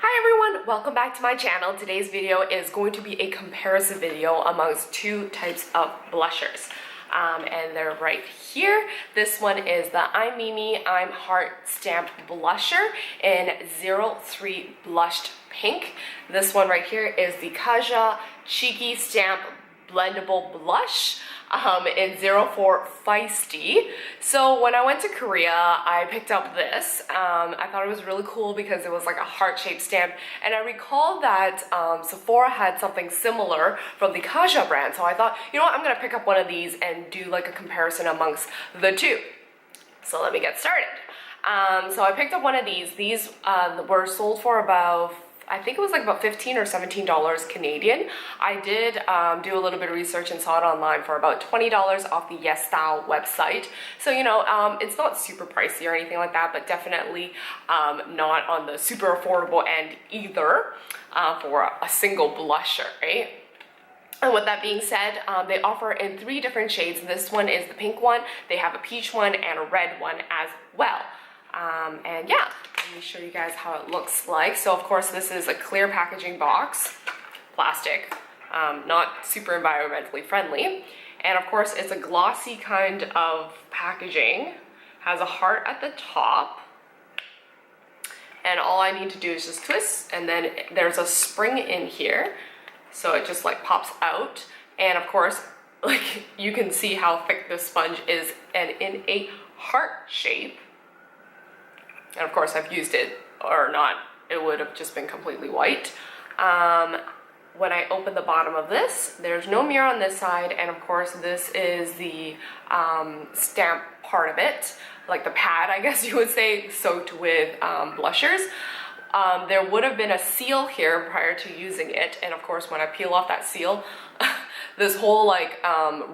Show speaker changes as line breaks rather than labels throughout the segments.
Hi everyone, welcome back to my channel. Today's video is going to be a comparison video amongst two types of blushers. And they're right here. This one is the I'm Mimi, I'm Heart Stamped Blusher in 03 Blushed Pink. This one right here is the Kaja Cheeky Stamp Blendable Blush in 04 Fiesty. So when I went to Korea, I picked up this. I thought it was really cool because it was like a heart-shaped stamp, and I recall that Sephora had something similar from the Kaja brand. So I thought, you know what, I'm gonna pick up one of these and do like a comparison amongst the two. So let me get started. So I picked up one of these. These were sold for about, I think it was like about $15 or $17 Canadian. I did do a little bit of research and saw it online for about $20 off the Yes Style website. So, you know, it's not super pricey or anything like that, but definitely not on the super affordable end either for a single blusher, right? And with that being said, they offer in 3 different shades. This one is the pink one, they have a peach one, and a red one as well. And yeah, let me show you guys how it looks like. So of course this is a clear packaging box, plastic, not super environmentally friendly. And of course it's a glossy kind of packaging, has a heart at the top. And all I need to do is just twist, and then there's a spring in here. So it just like pops out. And of course, like you can see how thick this sponge is, and in a heart shape. And of course I've used it or not, it would have just been completely white. When I open the bottom of this, there's no mirror on this side, and of course this is the stamp part of it, like the pad I guess you would say, soaked with blushers. There would have been a seal here prior to using it, and of course when I peel off that seal, this whole like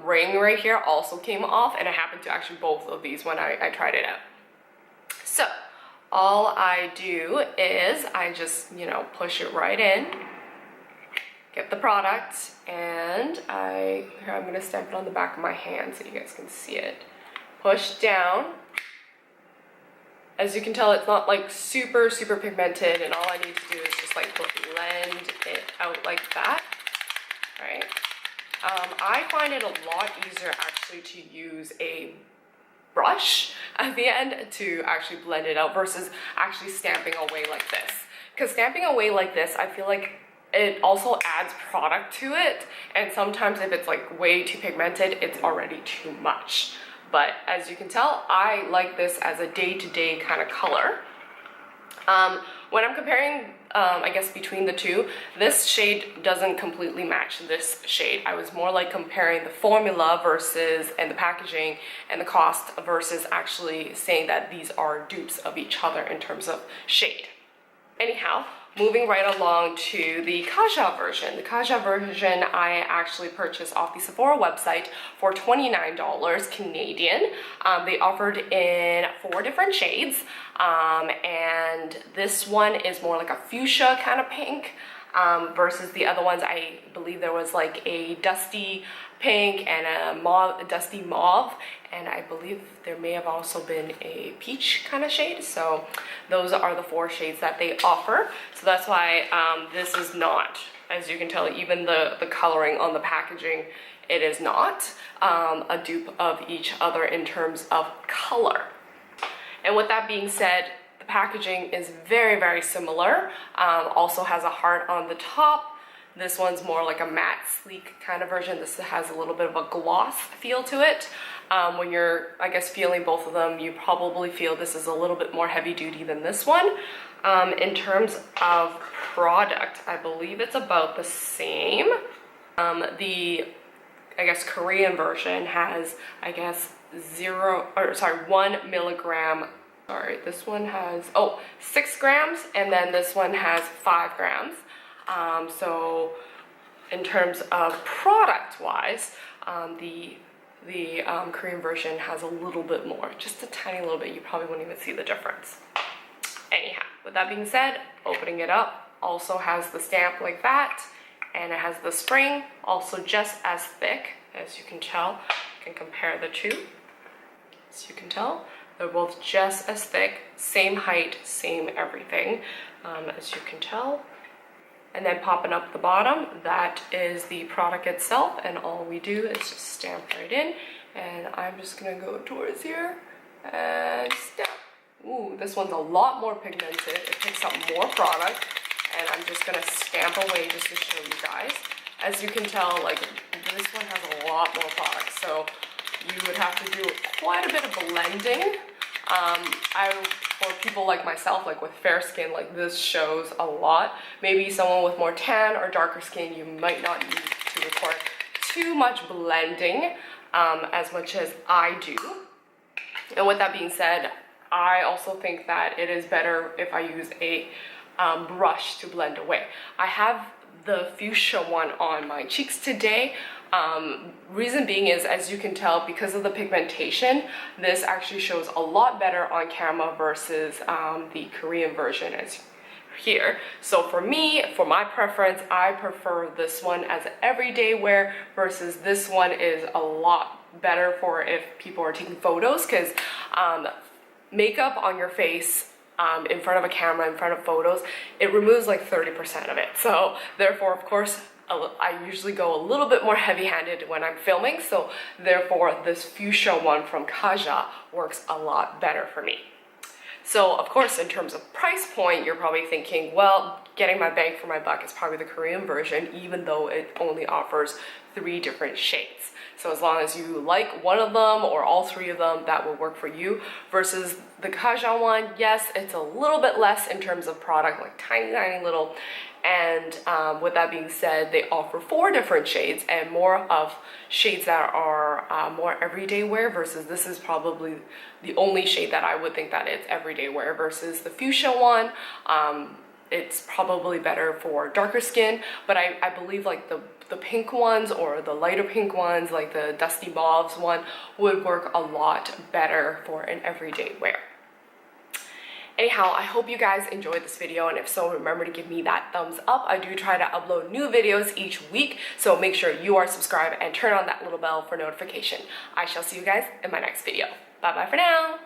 ring right here also came off, and it happened to actually both of these when I tried it out. So all I do is I just, you know, push it right in, get the product, and here I'm gonna stamp it on the back of my hand so you guys can see it. Push down. As you can tell, it's not like super pigmented, and all I need to do is just like blend it out like that, right? I find it a lot easier actually to use a brush at the end to actually blend it out versus actually stamping away like this. Because stamping away like this, I feel like it also adds product to it, and sometimes if it's like way too pigmented, it's already too much. But as you can tell, I like this as a day-to-day kind of color. When I'm comparing, I guess between the two, this shade doesn't completely match this shade. I was more like comparing the formula versus, and the packaging and the cost versus actually saying that these are dupes of each other in terms of shade. Anyhow, moving right along to the Kaja version. The Kaja version I actually purchased off the Sephora website for $29 Canadian. They offered in 4 different shades, and this one is more like a fuchsia kind of pink versus the other ones. I believe there was like a dusty pink and a dusty mauve, and I believe there may have also been a peach kind of shade. So those are the 4 shades that they offer. So that's why this is not, as you can tell, even the coloring on the packaging, it is not a dupe of each other in terms of color. And with that being said, the packaging is very similar. Also has a heart on the top. This one's more like a matte, sleek kind of version. This has a little bit of a gloss feel to it. When you're, I guess, feeling both of them, you probably feel this is a little bit more heavy duty than this one. In terms of product, I believe it's about the same. The, I guess, Korean version has, I guess, 1 milligram. Sorry, this one has, 6 grams, and then this one has 5 grams. So in terms of product wise, the Korean version has a little bit more, just a tiny little bit. You probably wouldn't even see the difference. Anyhow, with that being said, opening it up, also has the stamp like that, and it has the spring, also just as thick, as you can tell. You can compare the two. As you can tell, they're both just as thick, same height, same everything. as you can tell. And then popping up the bottom, that is the product itself, and all we do is just stamp right in. And I'm just gonna go towards here and stamp. Ooh, this one's a lot more pigmented. It picks up more product, and I'm just gonna stamp away just to show you guys. As you can tell, like, this one has a lot more product, so you would have to do quite a bit of blending. For people like myself, like with fair skin, like this shows a lot. Maybe someone with more tan or darker skin, you might not need to require too much blending as much as I do. And with that being said, I also think that it is better if I use a brush to blend away. I have the fuchsia one on my cheeks today. Reason being is, as you can tell, because of the pigmentation, this actually shows a lot better on camera versus the Korean version as here. So for me, for my preference, I prefer this one as everyday wear versus this one is a lot better for if people are taking photos, because makeup on your face in front of a camera, in front of photos, it removes like 30% of it. So therefore, of course, I usually go a little bit more heavy-handed when I'm filming, so therefore this fuchsia one from Kaja works a lot better for me. So of course, in terms of price point, you're probably thinking, well, getting my bang for my buck is probably the Korean version, even though it only offers 3 different shades. So as long as you like one of them or all 3 of them, that will work for you. Versus the Kaja one, yes, it's a little bit less in terms of product, like tiny little. And with that being said, they offer 4 different shades and more of shades that are more everyday wear, versus this is probably the only shade that I would think that it's everyday wear, versus the fuchsia one. It's probably better for darker skin, but I believe like the pink ones or the lighter pink ones, like the dusty mauves one, would work a lot better for an everyday wear. Anyhow, I hope you guys enjoyed this video, and if so, remember to give me that thumbs up. I do try to upload new videos each week, so make sure you are subscribed and turn on that little bell for notification. I shall see you guys in my next video. Bye bye for now.